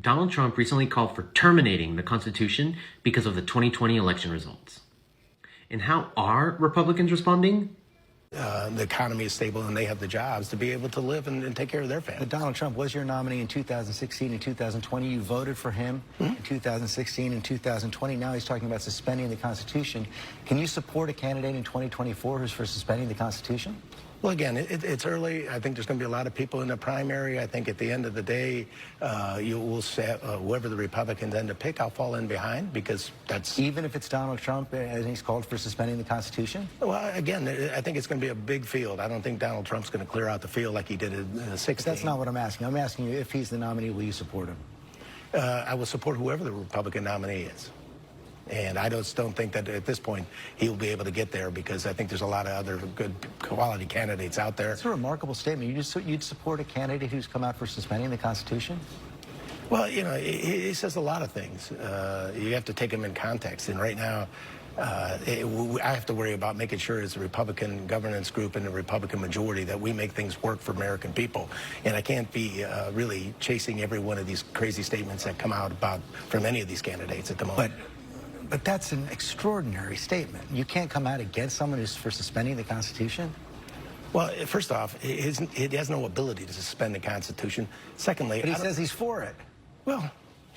Donald Trump recently called for terminating the Constitution because of the 2020 election results. And how are Republicans responding? The economy is stable and they have the jobs to be able to live and take care of their family. But Donald Trump was your nominee in 2016 and 2020. You voted for him in 2016 and 2020. Now he's talking about suspending the Constitution. Can you support a candidate in 2024 who's for suspending the Constitution? Well, again, it's early. I think there's going to be a lot of people in the primary. I think at the end of the day, you will say whoever the Republicans end up pick, I'll fall in behind because that's... Even if it's Donald Trump and he's called for suspending the Constitution? Well, again, I think it's going to be a big field. I don't think Donald Trump's going to clear out the field like he did in 2016. That's not what I'm asking. I'm asking you if he's the nominee, will you support him? I will support whoever the Republican nominee is. And I just don't think that at this point he'll be able to get there because I think there's a lot of other good quality candidates out there. That's a remarkable statement. You'd support a candidate who's come out for suspending the Constitution? Well, you know, he says a lot of things. You have to take him in context. And right now, I have to worry about making sure as a Republican governance group and a Republican majority that we make things work for American people. And I can't be really chasing every one of these crazy statements that come out from any of these candidates at the moment. But that's an extraordinary statement. You can't come out against someone who's for suspending the Constitution? Well, first off, he has no ability to suspend the Constitution. Secondly... But he says he's for it. Well,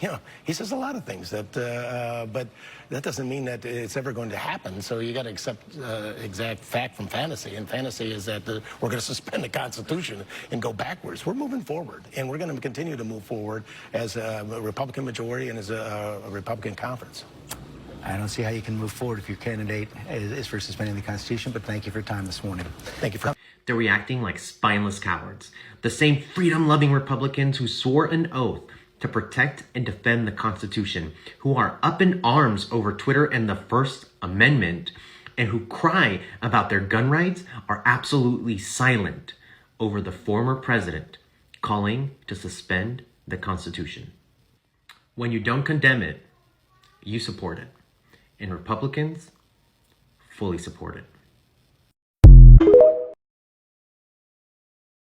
you know, he says a lot of things, but that doesn't mean that it's ever going to happen. So you got to accept exact fact from fantasy. And fantasy is that we're going to suspend the Constitution and go backwards. We're moving forward, and we're going to continue to move forward as a Republican majority and as a Republican conference. I don't see how you can move forward if your candidate is for suspending the Constitution, but thank you for your time this morning. Thank you for... They're reacting like spineless cowards. The same freedom-loving Republicans who swore an oath to protect and defend the Constitution, who are up in arms over Twitter and the First Amendment, and who cry about their gun rights, are absolutely silent over the former president calling to suspend the Constitution. When you don't condemn it, you support it. And Republicans fully support it.